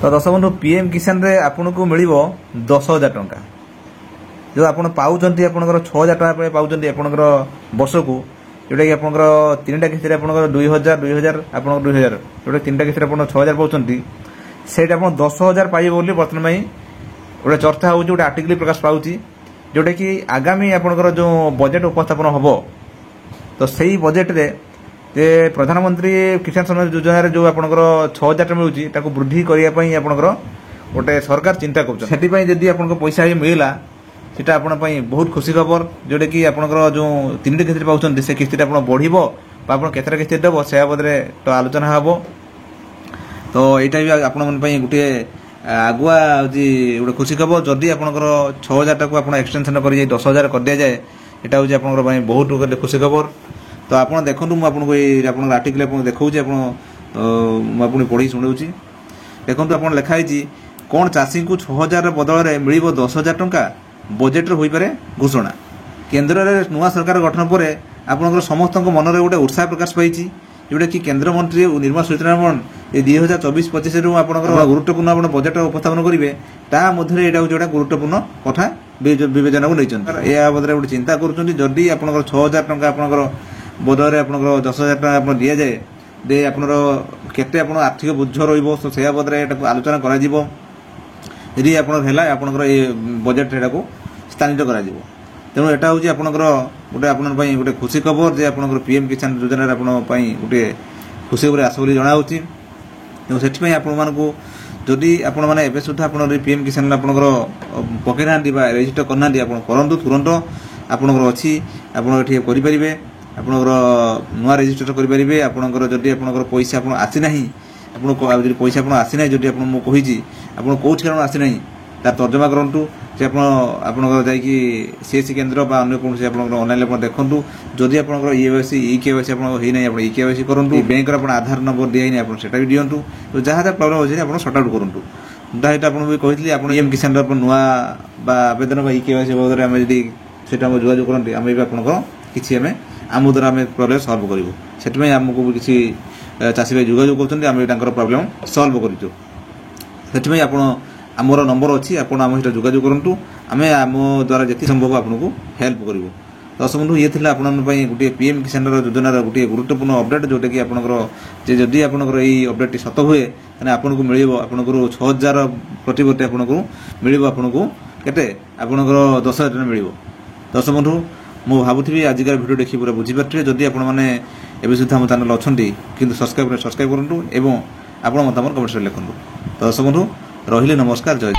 तो दर्शक बंधु पीएम किसान रे आपन को मिल 10,000 टंका जो आप पाँच आपंकर 6,000 टका पाँच आपंकर वर्ष को जोटा कि आपंकर 3टा किस्त आपंकर 2,000 2,000 आप 2,000 जोटा 3टा किस्त आप 6,000 पाँच से 10,000 पाइबे बोली बर्तमान गोटे चर्चा हो गोटे आर्टिकल प्रकाश पाँच जोटा कि आगामी आपंकर जो बजेट उपस्थापन हम तो सही बजेट रे जे प्रधानमंत्री किसान सम्मान योजना जो आपंकर 6,000 मिलूँ वृद्धि करने आपंकर गोटे सरकार चिंता कर जदि आप पैसा मिलला सीटा आपण बहुत खुशी खबर जोटा कि आपंकर जो 3टी किस्त पाँच से किस्त बढ़ो आप केतटा किस्त देव से बाबद तो आलोचना हम तो यहाँ भी आपण गोटे आगुआ गोटे खुशी खबर जदि आपंकर 6,000 टाक आप एक्सटेंशन कर 10,000 कर दि जाए यहाँ हूँ आपंकर बहुत खुशी खबर तो आप देखूँ मुझे आपको आर्टिकल देखा मुझे पढ़ी शुणाऊँगी देखो आप लिखाई कौन चाषी को 6,000 बदल में मिल 10,000 टंका बजेट हो पारे घोषणा केन्द्र में नुआ सरकार गठन पर आपंकर समस्त मनरे गोटे उत्साह प्रकाश पाई जोटा कि केन्द्र मंत्री निर्मला सीतारमण 2024-25 आप गुरुत्वपूर्ण आप बजेट उपस्थापन करेंगे ताे यहाँ जोटा गुरुत्वपूर्ण कथा विवेचना को नहीं या बदले गोटे चिंता करुँच आपंकर 6,000 टंका आपंकर बदल आपंकर 10,000 टंका आप दि जाए दे आपंकर केते आप आर्थिक बोझ रहा बदले आलोचना करी आपंकर ये बजेट को स्थानित कर तेणु यहाँ हूँ आपंकर गोटे आप गोटे खुशी खबर जे आपंकर पीएम किसान योजना गोटे खुशी खबर आस बोली जनाऊँ तेणु से आपको जदि आपण मैंने एवं सुधा आप पीएम किसान आपंकर पकई ना रेजिस्टर करना करूँ तुरंत आपंकर अच्छी आपड़ी करेंगे आपंकर नुआ रेजिस्टर करेंगे आपंकर जदि आपंकर पैसा आप आसीना आपको पैसा आप आसीना जदि मुझे आपको कौट कारण आसीना तार तर्जमा करूँ से आपंकर जाकि सीएससी केन्द्र अन्य कौन ऑनलाइन देखूँ जदि आपंकर ई केवाईसी होना ई केवाईसी करूँ बैंक आधार नंबर दिखाई आप भी दिंतु तो जहाँ जहाँ प्रोब्लेम अच्छे आप सर्ट आउट करूँ दाटा आपको कहती आप पीएम किसान नुआ आवेदन ई केवाईसी बाबद आम जी से जोगाजोग करते आम भी आपंकर किसी आम द्वारा आम प्रोब्लेम सल्व करूँ से आमको किसी चाषी भाई जोगाजोग कर प्रोब्लेम सल्व करें आप आमर नंबर अच्छी आप जोगाजोग करूँ आम आम द्वारा जी संभव आपको हेल्प करूँ दर्शक बंधु ये थी आपण गोटे पीएम किसान योजनार गोटे गुरुत्वपूर्ण अपडेट जोटा कि आपंकर जदि आपंकर यही अपडेट सत हुए आपको मिल आपंकर 6,000 प्रतिवर्ती आपको मिल आपको केते आपंकर 10,000 टका मिल दर्शक बंधु मु भावुथी आजिकार वीडियो देखी पूरा बुझीपारे जदि आपने सुधा मो चैनल अच्छा कि सब्सक्राइब करूँ और आप मतामत कमेंट लिखूँ दर्शक बंधु रहिले नमस्कार जय।